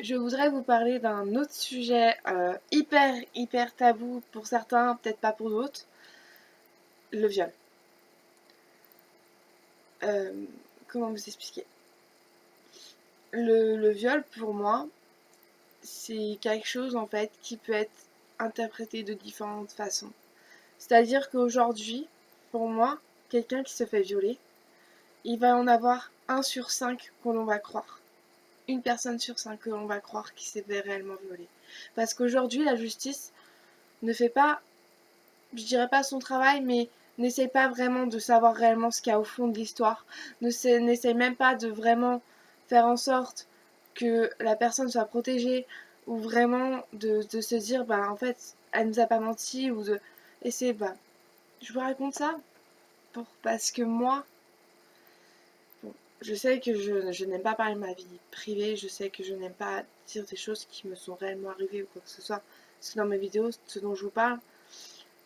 je voudrais vous parler d'un autre sujet hyper tabou pour certains, peut-être pas pour d'autres, le viol. Euh, Comment vous expliquer? Le viol, pour moi, c'est quelque chose en fait qui peut être interprété de différentes façons. C'est-à-dire qu'aujourd'hui, pour moi, quelqu'un qui se fait violer, il va en avoir 1 sur 5 que l'on va croire. Une personne sur 5 que l'on va croire qui s'est fait réellement violer. Parce qu'aujourd'hui, la justice ne fait pas, je dirais pas son travail, mais n'essaye pas vraiment de savoir réellement ce qu'il y a au fond de l'histoire. N'essaye même pas de vraiment faire en sorte que la personne soit protégée ou vraiment de se dire, bah en fait, elle nous a pas menti ou de. Et c'est, bah, je vous raconte ça parce que moi, bon, je sais que je n'aime pas parler de ma vie privée, je sais que je n'aime pas dire des choses qui me sont réellement arrivées ou quoi que ce soit. Parce que dans mes vidéos, ce dont je vous parle,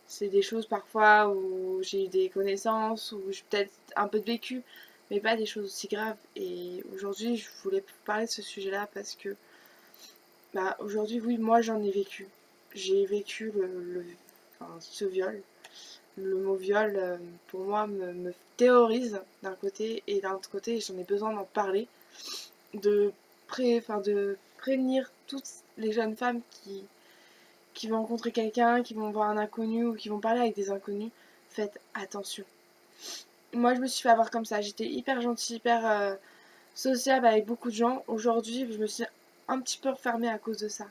c'est des choses parfois où j'ai eu des connaissances, où j'ai peut-être un peu de vécu, mais pas des choses aussi graves. Et aujourd'hui, je voulais vous parler de ce sujet-là parce que, bah, aujourd'hui, oui, moi j'en ai vécu. J'ai vécu enfin, ce viol. Le mot viol, pour moi, me terrorise d'un côté, et d'un autre côté, j'en ai besoin d'en parler, de prévenir toutes les jeunes femmes qui vont rencontrer quelqu'un, qui vont voir un inconnu ou qui vont parler avec des inconnus. Faites attention. Moi, je me suis fait avoir comme ça. J'étais hyper gentille, hyper sociable avec beaucoup de gens. Aujourd'hui, je me suis un petit peu refermée à cause de ça.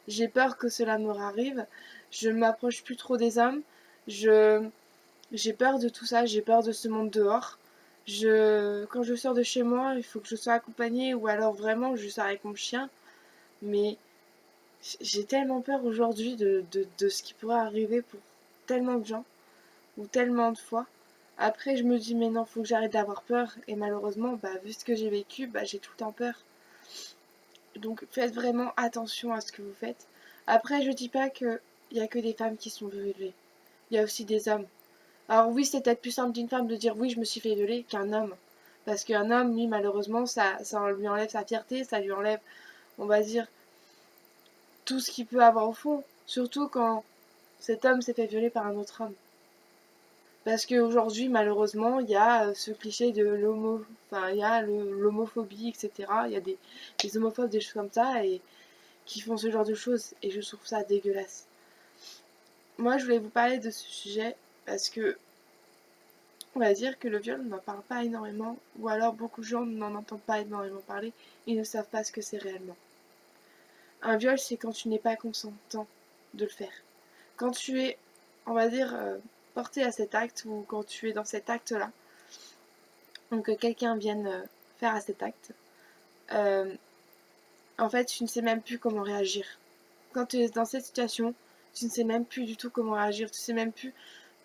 J'ai peur que cela me arrive. Je ne m'approche plus trop des hommes. Je J'ai peur de tout ça, j'ai peur de ce monde dehors. Quand je sors de chez moi, il faut que je sois accompagnée ou alors vraiment je sors avec mon chien. Mais j'ai tellement peur aujourd'hui de ce qui pourrait arriver pour tellement de gens ou tellement de fois. Après, je me dis, mais non, faut que j'arrête d'avoir peur. Et malheureusement, bah, vu ce que j'ai vécu, bah, j'ai tout le temps peur. Donc faites vraiment attention à ce que vous faites. Après, je dis pas qu'il y a que des femmes qui sont violées. Il y a aussi des hommes. Alors oui, c'est peut-être plus simple d'une femme de dire oui, je me suis fait violer qu'un homme. Parce qu'un homme, lui, malheureusement, ça lui enlève sa fierté, ça lui enlève, on va dire, tout ce qu'il peut avoir au fond. Surtout quand cet homme s'est fait violer par un autre homme. Parce qu'aujourd'hui, malheureusement, il y a ce cliché de enfin, il y a l'homophobie, etc. Il y a des homophobes, des choses comme ça, et qui font ce genre de choses. Et je trouve ça dégueulasse. Moi, je voulais vous parler de ce sujet parce que on va dire que le viol, on n'en parle pas énormément, ou alors beaucoup de gens n'en entendent pas énormément parler, ils ne savent pas ce que c'est réellement. Un viol, c'est quand tu n'es pas consentant de le faire. Quand tu es, on va dire, porté à cet acte, ou quand tu es dans cet acte-là, donc que quelqu'un vienne faire à cet acte, euh, en fait, tu ne sais même plus comment réagir. Quand tu es dans cette situation, tu ne sais même plus du tout comment réagir, tu ne sais même plus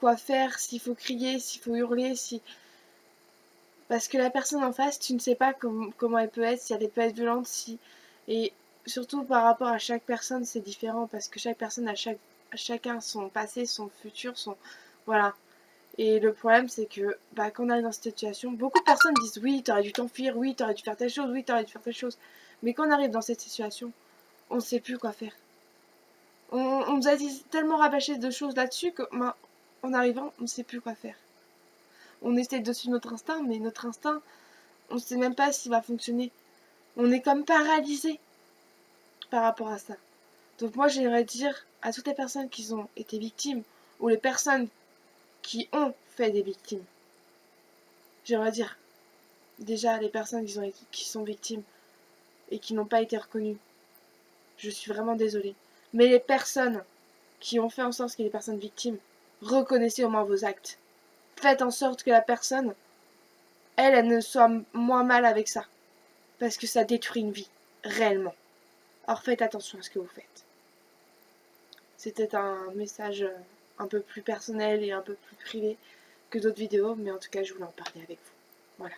quoi faire, s'il faut crier, s'il faut hurler, si parce que la personne en face, tu ne sais pas comment elle peut être, si elle peut être violente, si. Et surtout par rapport à chaque personne, c'est différent parce que chaque personne chacun son passé, son futur, son. Voilà. Et le problème, c'est que bah, quand on arrive dans cette situation, beaucoup de personnes disent oui, t'aurais dû t'enfuir, oui, t'aurais dû faire telle chose, oui, t'aurais dû faire telle chose. Mais quand on arrive dans cette situation, on ne sait plus quoi faire. On nous a dit tellement rabâché de choses là-dessus que, bah, en arrivant, on ne sait plus quoi faire. On essaie de suivre notre instinct, mais notre instinct, on ne sait même pas s'il va fonctionner. On est comme paralysé par rapport à ça. Donc moi j'aimerais dire à toutes les personnes qui ont été victimes ou les personnes qui ont fait des victimes, j'aimerais dire déjà les personnes qui sont victimes et qui n'ont pas été reconnues, je suis vraiment désolée. Mais les personnes qui ont fait en sorte qu'il y ait des personnes victimes, reconnaissez au moins vos actes. Faites en sorte que la personne, elle ne soit moins mal avec ça. Parce que ça détruit une vie, réellement. Alors faites attention à ce que vous faites. C'était un message un peu plus personnel et un peu plus privé que d'autres vidéos, mais en tout cas, je voulais en parler avec vous. Voilà.